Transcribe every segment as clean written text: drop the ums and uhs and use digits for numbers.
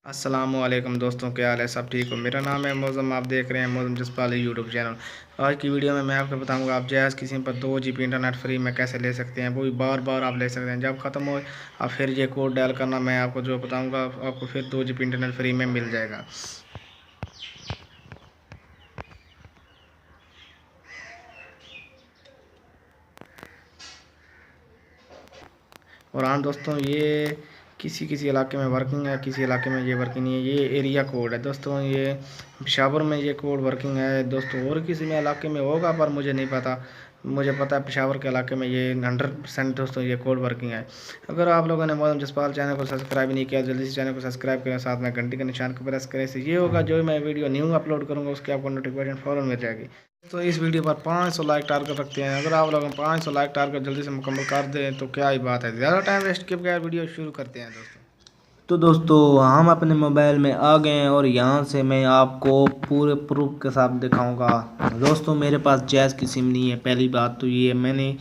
अस्सलामुअलैकुम दोस्तों, क्या हाल है? सब ठीक हो? मेरा नाम है मौज़म, आप देख रहे हैं मौज़म जसपाली यूट्यूब चैनल। आज की वीडियो में मैं आपको बताऊंगा आप जैज़ की सिम पर 2 GB इंटरनेट फ्री में कैसे ले सकते हैं। वो भी बार बार आप ले सकते हैं, जब ख़त्म हो आप फिर ये कोड डायल करना। मैं आपको जो बताऊँगा आपको फिर 2 GB इंटरनेट फ्री में मिल जाएगा। और हाँ दोस्तों, ये किसी किसी इलाके में वर्किंग है, किसी इलाके में ये वर्किंग नहीं है। ये एरिया कोड है दोस्तों, ये पेशावर में ये कोड वर्किंग है दोस्तों। और किसी में इलाके में होगा पर मुझे नहीं पता। मुझे पता है पेशावर के इलाके में ये 100% दोस्तों ये कोड वर्किंग है। अगर आप लोगों ने मौज़म जसपाल चैनल को सब्सक्राइब नहीं किया, जल्दी से चैनल को सब्सक्राइब करें, साथ में घंटी के निशान को प्रेस करें। इससे ये होगा जो मैं वीडियो न्यू अपलोड करूँगा उसकी आपको नोटिफिकेशन फ़ौरन मिल जाएगी। तो इस वीडियो पर 500 लाइक टारगेट रखते हैं। अगर आप लोग 500 लाइक टारगेट जल्दी से मुकम्मल कर दें तो क्या ही बात है। ज़्यादा टाइम वेस्ट किए बगैर वीडियो शुरू करते हैं दोस्तों। तो दोस्तों हम अपने मोबाइल में आ गए हैं और यहाँ से मैं आपको पूरे प्रूफ के साथ दिखाऊंगा। दोस्तों मेरे पास जैज़ की सिम नहीं है। पहली बात तो ये मैंने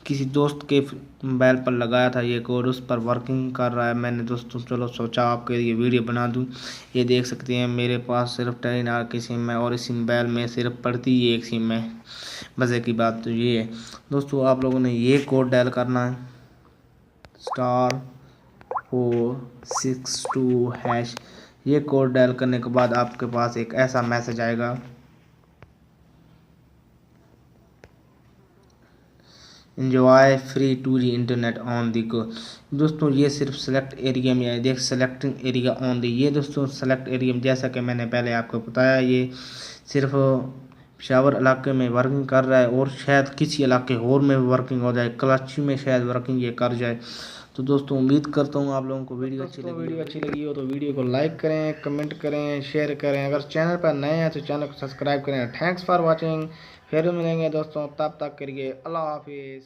किसी दोस्त के मोबाइल पर लगाया था, ये कोड उस पर वर्किंग कर रहा है। मैंने दोस्तों चलो सोचा आपके लिए वीडियो बना दूं। ये देख सकते हैं मेरे पास सिर्फ टेलीनॉर की सिम है और इस मोबाइल में सिर्फ पड़ती ही एक सिम है। मज़े की बात तो ये है दोस्तों, आप लोगों ने ये कोड डायल करना है *462#। ये कोड डायल करने के बाद आपके पास एक ऐसा मैसेज आएगा, enjoy free 2G internet on the go. दोस्तों ये सिर्फ सेलेक्ट एरिया में है, देख सेलेक्टिंग एरिया ऑन दी। ये दोस्तों सेलेक्ट एरिया में, जैसा कि मैंने पहले आपको बताया, ये सिर्फ पेशावर इलाके में वर्किंग कर रहा है और शायद किसी इलाके और में वर्किंग हो जाए, कराची में शायद वर्किंग ये कर जाए। तो दोस्तों उम्मीद करता हूँ आप लोगों को वीडियो अच्छी लगी हो तो वीडियो को लाइक करें, कमेंट करें, शेयर करें। अगर चैनल पर नए हैं तो चैनल को सब्सक्राइब करें। Thanks for watching. फिर मिलेंगे दोस्तों, तब तक करिए अल्लाह हाफिज़।